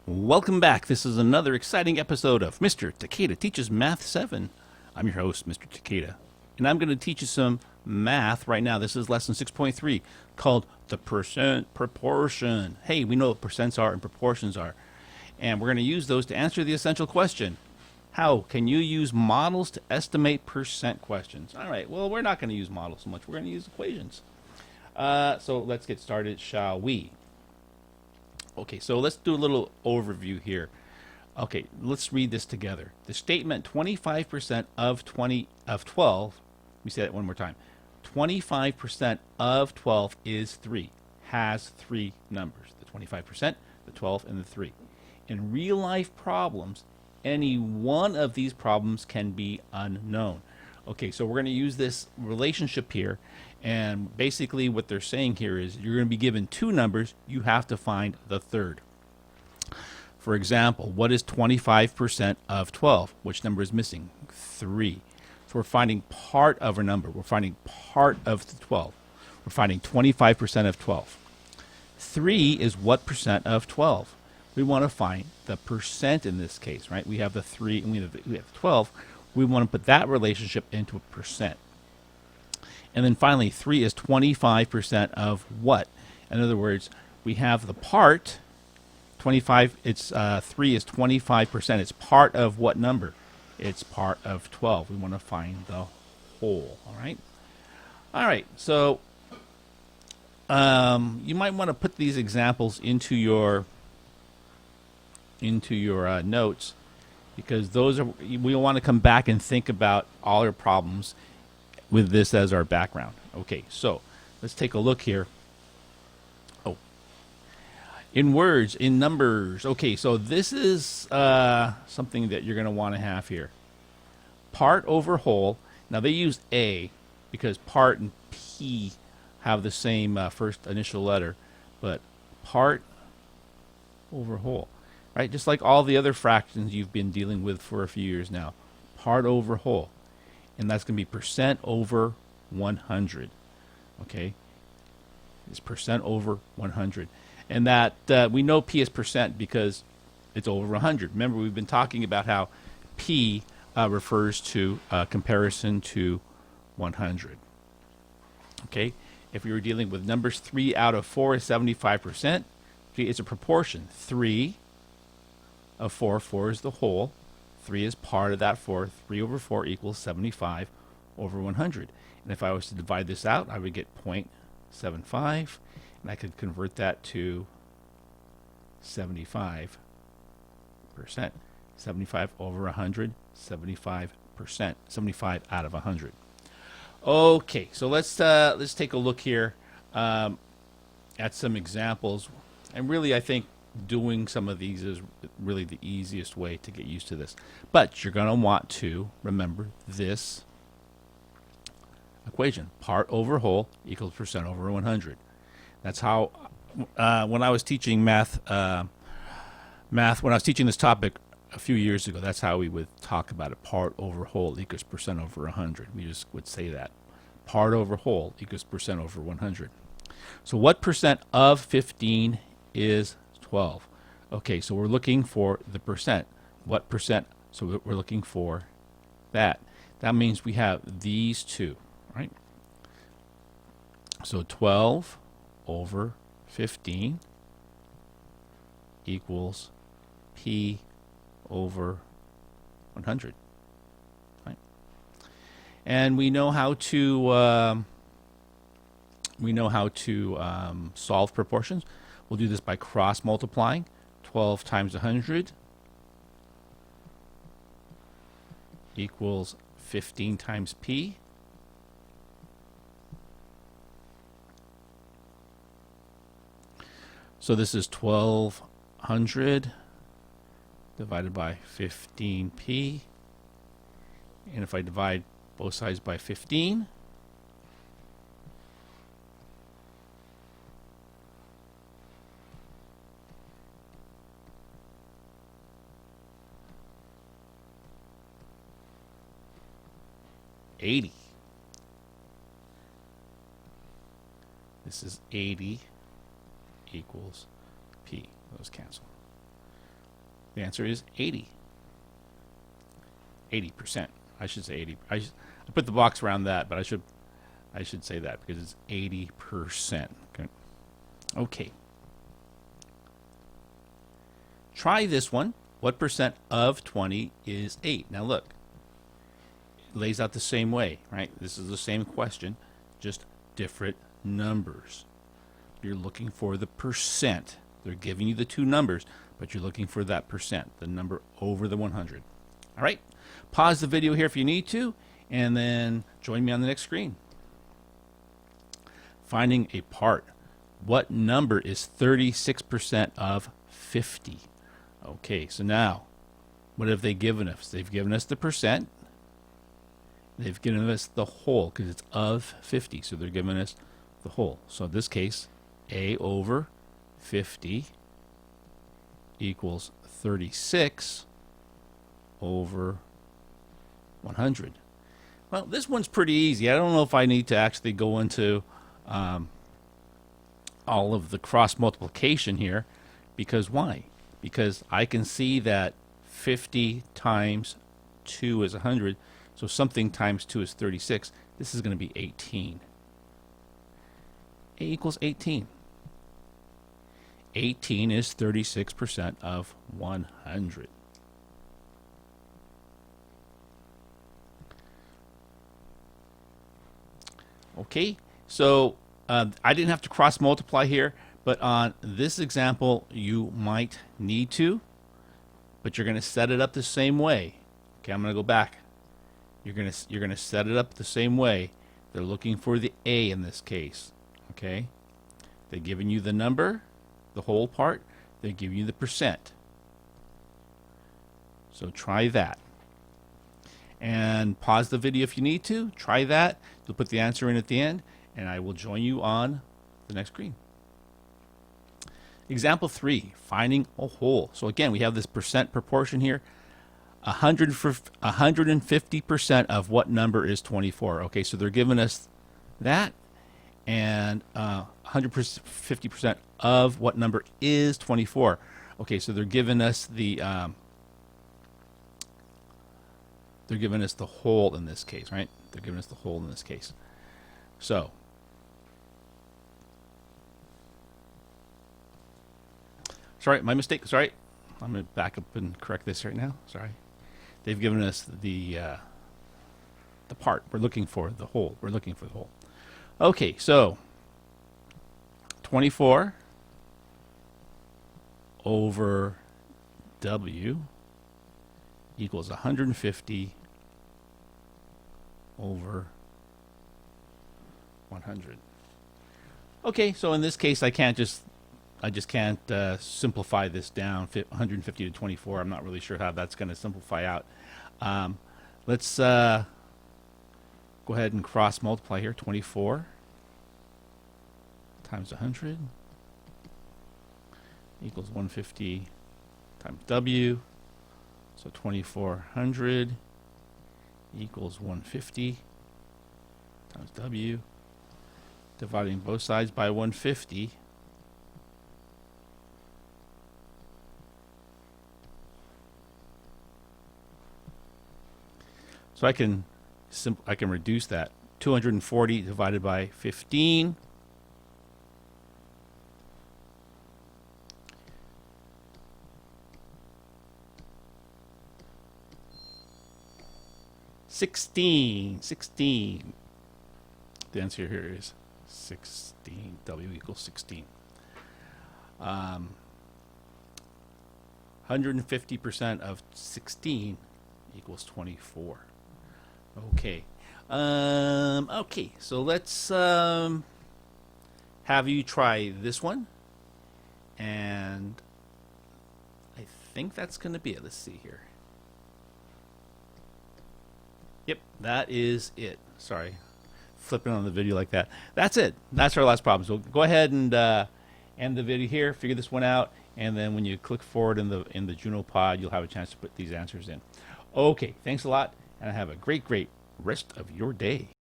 Welcome back. This is another exciting episode of Mr. Takeda Teaches Math 7. I'm your host, Mr. Takeda, and I'm going to teach you some math right now. This is lesson 6.3 called the percent proportion. Hey, we know what percents are and proportions are, and we're going to use those to answer the essential question. How can you use models to estimate percent questions? All right, well, we're not going to use models so much. We're going to use equations. So let's get started, shall we? Okay, so let's do a little overview here. Okay, let's read this together. The statement 25% of 12, let me say that one more time. 25% of 12 is 3, has 3 numbers, the 25%, the 12, and the 3. In real life problems, any one of these problems can be unknown. Okay, so we're going to use this relationship here, and basically what they're saying here is you're going to be given 2 numbers, you have to find the third. For example, what is 25% of 12? Which number is missing? 3. So we're finding part of a number. We're finding part of the 12. We're finding 25% of 12. 3 is what percent of 12? We want to find the percent in this case, right? We have the 3 and we have 12. We want to put that relationship into a percent. And then finally, 3 is 25% of what? In other words, we have the part, 25, 3 is 25%. It's part of what number? It's part of 12. We want to find the whole, all right? All right, so you might want to put these examples into your notes, because those are, we want to come back and think about all our problems with this as our background. Okay, so let's take a look here. Oh, in words, in numbers. Okay, so this is something that you're going to want to have here. Part over whole. Now they use A because part and P have the same first initial letter, but part over whole. Right? Just like all the other fractions you've been dealing with for a few years now. Part over whole. And that's going to be percent over 100. Okay? It's percent over 100. And that we know P is percent because it's over 100. Remember, we've been talking about how P refers to comparison to 100. Okay? If we were dealing with numbers, 3 out of 4 is 75%. It's a proportion. 3 of 4. 4 is the whole. 3 is part of that 4. 3 over 4 equals 75 over 100. And if I was to divide this out, I would get 0.75. And I could convert that to 75%. 75 over 100, 75%. 75 out of 100. Okay, so let's take a look here at some examples. And really, I think doing some of these is really the easiest way to get used to this. But you're going to want to remember this equation. Part over whole equals percent over 100. That's how, when I was teaching math, when I was teaching this topic a few years ago, that's how we would talk about it. Part over whole equals percent over 100. We just would say that. Part over whole equals percent over 100. So what percent of 15 is 12? Okay, so we're looking for the percent. What percent? So we're looking for that. That means we have these two, right? So 12 over 15 equals P over 100. Right? And we know how to solve proportions. We'll do this by cross multiplying. 12 times 100 equals 15 times P. So this is 1200 divided by 15P. And if I divide both sides by 15, $80. This is 80 equals P. Those cancel. The answer is 80. 80%. I should say 80. I put the box around that, but I should say that because it's 80%. Okay. Okay. Try this one. What percent of 20 is 8? Now look, it lays out the same way, right? This is the same question, just different numbers. You're looking for the percent. They're giving you the two numbers, but you're looking for that percent, the number over the 100. All right? Pause the video here if you need to, and then join me on the next screen. Finding a part. What number is 36% of 50? Okay, so now, what have they given us? They've given us the percent. They've given us the whole, because it's of 50, so they're giving us the whole. So in this case, A over 50 equals 36 over 100. Well, this one's pretty easy. I don't know if I need to actually go into all of the cross multiplication here, because why? Because I can see that 50 times 2 is 100, so something times 2 is 36. This is going to be 18. A equals 18. 18 is 36% of 100. Okay, so I didn't have to cross multiply here, but on this example you might need to, but you're going to set it up the same way. Okay, I'm going to go back. You're going to set it up the same way. They're looking for the A in this case. Okay, they're giving you the number, the whole part. They're giving you the percent. So try that. And pause the video if you need to. Try that. You'll put the answer in at the end, and I will join you on the next screen. Example 3, finding a whole. So again, we have this percent proportion here. 150% of what number is 24? Okay, so they're giving us that, and 150% of what number is 24? Okay, so they're giving us the whole in this case, right? They're giving us the whole in this case. So sorry, my mistake. Sorry, I'm going to back up and correct this right now. Sorry, they've given us the part. We're looking for the whole. We're looking for the whole. Okay, so 24 over W equals 150 over 100. Okay, so in this case, I just can't simplify this down 150 to 24. I'm not really sure how that's going to simplify out. Let's go ahead and cross multiply here. 24 times 100 equals 150 times W. So 2400 equals 150 times W. Dividing both sides by 150. So I can reduce that. 240 divided by 15. Sixteen. The answer here is 16. W equals 16. 150% of 16 equals 24. Okay. Okay, so let's have you try this one, and I think that's going to be it. Let's see here. Yep, that is it. Sorry, flipping on the video like that. That's it. That's our last problem. So go ahead and end the video here. Figure this one out, and then when you click forward in the Juno pod, you'll have a chance to put these answers in. Okay, thanks a lot, and have a great rest of your day.